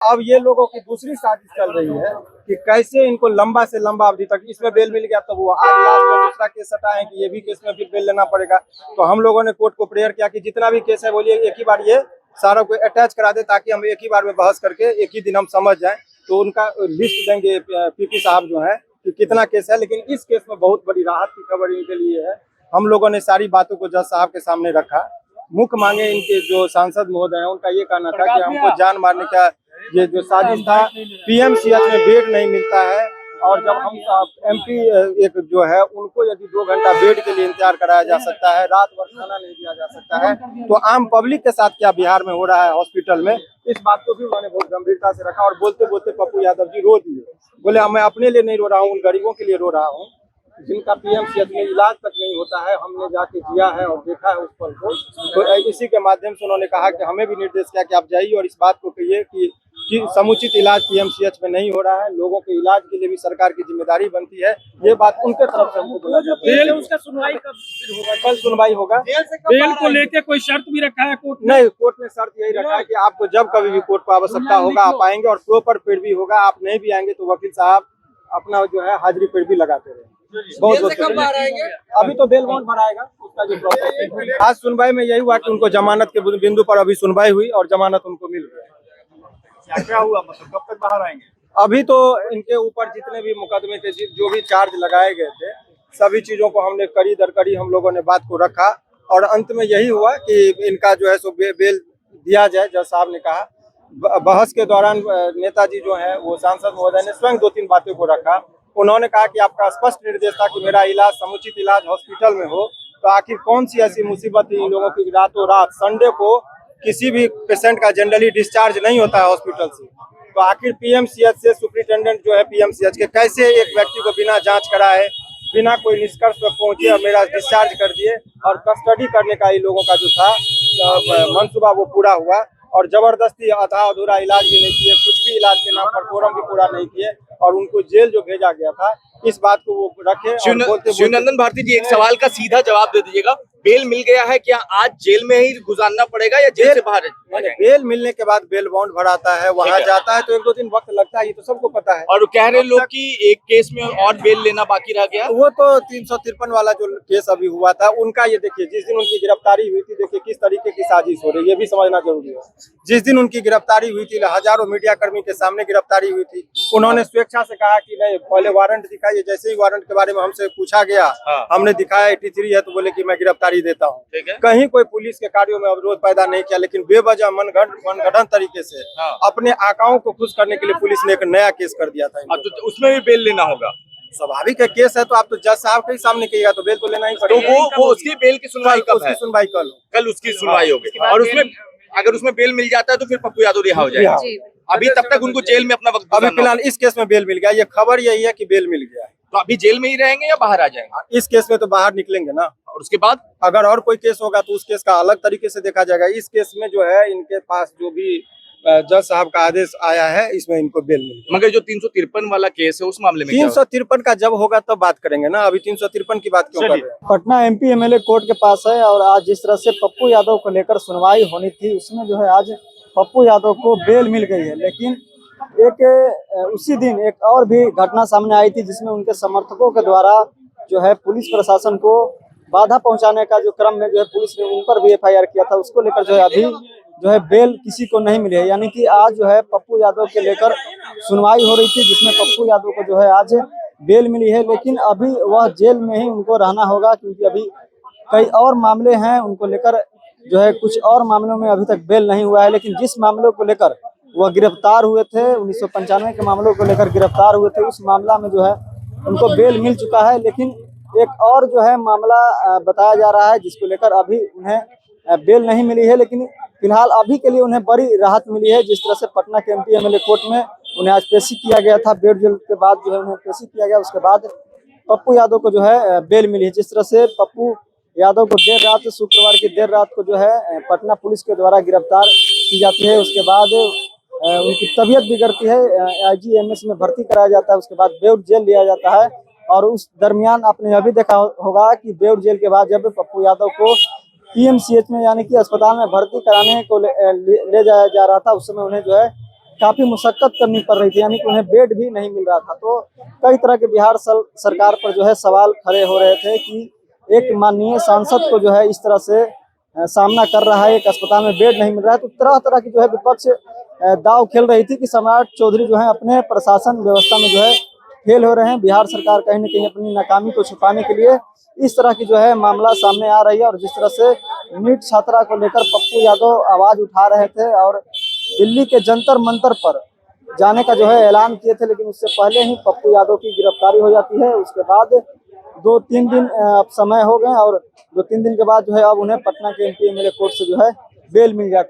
अब ये लोगों की दूसरी साजिश चल रही है कि कैसे इनको लंबा से लंबा अवधि तक, इसमें बेल मिल गया तो वो आज लास्ट में दूसरा केस हटाए कि ये भी केस में फिर बेल लेना पड़ेगा। तो हम लोगों ने कोर्ट को प्रेयर किया कि जितना भी केस है बोलिए एक ही बार ये सारा को अटैच करा दे, ताकि हम एक ही बार में बहस करके एक ही दिन हम समझ जाएं। तो उनका लिस्ट देंगे पीपी साहब जो है कि कितना केस है, लेकिन इस केस में बहुत बड़ी राहत की खबर इनके लिए है। हम लोगों ने सारी बातों को जज साहब के सामने रखा। मुख्य मांगे इनके जो सांसद महोदय हैं उनका ये कहना था कि हमको जान मारने का ये जो साजिश था, पीएमसीएच में बेड नहीं मिलता है, और जब हम एमपी एक जो है उनको यदि 2 घंटा बेड के लिए इंतजार कराया जा सकता है, रात भर खाना नहीं दिया जा सकता है, तो आम पब्लिक के साथ क्या बिहार में हो रहा है हॉस्पिटल में, इस बात को भी उन्होंने बहुत गंभीरता से रखा। और बोलते बोलते पप्पू यादव जी रो दिए, बोले मैं अपने लिए नहीं रो रहा हूँ, उन गरीबों के लिए रो रहा हूँ जिनका पीएमसीएच में इलाज तक नहीं होता है। हमने जाके जिया है और देखा है उस पल को। तो इसी के माध्यम से उन्होंने कहा कि हमें भी निर्देश किया कि आप जाइए और इस बात को कहिए कि समुचित इलाज पीएमसीएच में नहीं हो रहा है, लोगों के इलाज के लिए भी सरकार की जिम्मेदारी बनती है। ये बात उनके तरफ से हमको बोला जाता है। उसका सुनवाई कब होगा? कल सुनवाई होगा। बेल को लेके कोई शर्त भी रखा है कोर्ट ने? नहीं, कोर्ट ने शर्त यही रखा है कि आपको जब कभी भी कोर्ट को आवश्यकता होगा आप आएंगे, और प्रॉपर पेड़ भी होगा। आप नहीं भी आएंगे तो वकील साहब अपना जो है हाजिरी पेड़ भी लगाते रहे। बहुत अभी तो बेल बॉन्ड भराएगा उसका जो प्रोसेस। आज सुनवाई में यही हुआ कि उनको जमानत के बिंदु पर अभी सुनवाई हुई और जमानत उनको मिल गई। क्या हुआ, मतलब कब तक बाहर आएंगे? अभी तो इनके ऊपर जितने भी मुकदमे के जो भी चार्ज लगाए गए थे, सभी चीजों को हमने कड़ी दर कड़ी हम लोगों ने बात को रखा, और अंत में यही हुआ कि इनका जो है सो बेल दिया जाए। जज साहब ने कहा, बहस के दौरान नेताजी जो है वो सांसद महोदय ने स्वयं 2-3 बातों को रखा। उन्होंने कहा कि आपका स्पष्ट निर्देश था कि मेरा इलाज समुचित इलाज हॉस्पिटल में हो, तो आखिर कौन सी ऐसी मुसीबत थी इन लोगों की रातों रात संडे को किसी भी पेशेंट का जनरली डिस्चार्ज नहीं होता है हॉस्पिटल से, तो आखिर पीएमसीएच से सुप्रिंटेंडेंट जो है पीएमसीएच के कैसे एक व्यक्ति को बिना जांच कराए, बिना कोई निष्कर्ष पर पहुंचे और मेरा डिस्चार्ज कर दिए, और कस्टडी करने का इन लोगों का जो था मनसूबा वो पूरा हुआ, और जबरदस्ती आधा अधूरा इलाज भी नहीं किए, कुछ भी इलाज के नाम पर फोरम भी पूरा नहीं किए, और उनको जेल जो भेजा गया था इस बात को वो रखे। शिवनंदन भारती जी, एक सवाल का सीधा जवाब दे दीजिएगा, बेल मिल गया है, क्या आज जेल में ही गुजारना पड़ेगा या जेल से बाहर? बेल मिलने के बाद बेल बॉन्ड भराता है, वहाँ जाता है तो 1-2 दिन वक्त लगता है, ये तो सबको पता है। और कह रहे लोग कि एक केस में और बेल लेना बाकी रह गया, वो तो 353 वाला जो केस अभी हुआ था उनका, ये देखिए जिस दिन उनकी गिरफ्तारी हुई थी, देखिए किस तरीके की साजिश हो रही है, ये भी समझना जरूरी है। जिस दिन उनकी गिरफ्तारी हुई थी, हजारों मीडिया कर्मी के सामने गिरफ्तारी हुई थी, उन्होंने स्वेच्छा से कहा कि नहीं पहले वारंट दिखाइए। जैसे ही वारंट के बारे में हमसे पूछा गया, हमने दिखाया 83 है, तो बोले कि मैं गिरफ्तारी देता हूँ। कहीं कोई पुलिस के कार्यों में अवरोध पैदा नहीं किया, लेकिन बेवजह मनगढ़ंत तरीके से अपने आकाओं को खुश करने के लिए पुलिस ने एक नया केस कर दिया था। तो उसमें भी बेल लेना होगा। स्वाभाविक है, केस है तो आप तो जज साहब के सामने कहिएगा तो बेल तो लेना ही पड़ेगा। तो वो उसकी बेल की सुनवाई कब है? सुनवाई कल उसकी सुनवाई होगी, और उसमें अगर उसमें बेल मिल जाता है तो फिर पप्पू यादव रिहा हो जाएगा। अभी तब तक उनको जेल में अपना वक्त, अभी फिलहाल इस केस में बेल मिल गया, ये खबर यही है कि बेल मिल गया है। तो अभी जेल में ही रहेंगे या बाहर आ जाएंगे? इस केस में तो बाहर निकलेंगे ना, और उसके बाद अगर और कोई केस होगा तो उस केस का अलग तरीके से देखा जाएगा। इस केस में जो है इनके पास जो भी जज साहब का आदेश आया है, इसमें इनको बेल मिल गया। मगर जो 353 वाला केस है उस मामले में 353 का जब होगा तब बात करेंगे ना, अभी 353 की बात क्यों कर रहे हैं? पटना एमपी एमएलए कोर्ट के पास है, और आज जिस तरह से पप्पू यादव को लेकर सुनवाई होनी थी, उसमें जो है आज पप्पू यादव को बेल मिल गई है। लेकिन उसी दिन एक और भी घटना सामने आई थी, जिसमें उनके समर्थकों के द्वारा जो है पुलिस प्रशासन को बाधा पहुंचाने का जो क्रम में जो है पुलिस ने उन पर भी एफआईआर किया था, उसको लेकर जो है अभी जो है बेल किसी को नहीं मिली है। यानी कि आज जो है पप्पू यादव के लेकर सुनवाई हो रही थी, जिसमें पप्पू यादव को जो है आज बेल मिली है, लेकिन अभी वह जेल में ही उनको रहना होगा, क्योंकि अभी कई और मामले हैं उनको लेकर, जो है कुछ और मामलों में अभी तक बेल नहीं हुआ है। लेकिन जिस मामलों को लेकर वह गिरफ्तार हुए थे, 1995 के मामलों को लेकर गिरफ्तार हुए थे, उस मामला में जो है उनको बेल मिल चुका है। लेकिन एक और जो है मामला बताया जा रहा है, जिसको लेकर अभी उन्हें बेल नहीं मिली है, लेकिन फिलहाल अभी के लिए उन्हें बड़ी राहत मिली है। जिस तरह से पटना के एमपी एमएलए कोर्ट में उन्हें आज पेशी किया गया था, बेल जेल के बाद जो है उन्हें पेशी किया गया, उसके बाद पप्पू यादव को जो है बेल मिली है। जिस तरह से पप्पू यादव को देर रात, शुक्रवार की देर रात को जो है पटना पुलिस के द्वारा गिरफ्तार की जाती है, उसके बाद उनकी तबीयत बिगड़ती है, आईजीएमएस में भर्ती कराया जाता है, उसके बाद बेउर जेल लिया जाता है। और उस दरमियान आपने यह भी देखा होगा कि बेउर जेल के बाद जब पप्पू यादव को पीएमसीएच में यानी कि अस्पताल में भर्ती कराने को ले जाया जा रहा था, उस समय उन्हें जो है काफी मुशक्कत करनी पड़ रही थी, यानी कि उन्हें बेड भी नहीं मिल रहा था। तो कई तरह के बिहार सरकार पर जो है सवाल खड़े हो रहे थे कि एक माननीय सांसद को जो है इस तरह से सामना कर रहा है, एक अस्पताल में बेड नहीं मिल रहा है। तो तरह तरह की जो है विपक्ष दाव खेल रही थी कि सम्राट चौधरी जो है अपने प्रशासन व्यवस्था में जो है फेल हो रहे हैं। बिहार सरकार कहीं न कहीं अपनी नाकामी को छुपाने के लिए इस तरह की जो है मामला सामने आ रही है। और जिस तरह से नीट छात्रा को लेकर पप्पू यादव आवाज उठा रहे थे और दिल्ली के जंतर मंतर पर जाने का जो है ऐलान किए थे, लेकिन उससे पहले ही पप्पू यादव की गिरफ्तारी हो जाती है। उसके बाद 2-3 दिन अब समय हो गए और 2-3 दिन के बाद जो है अब उन्हें पटना के MP MLA कोर्ट से जो है बेल मिल जाती है।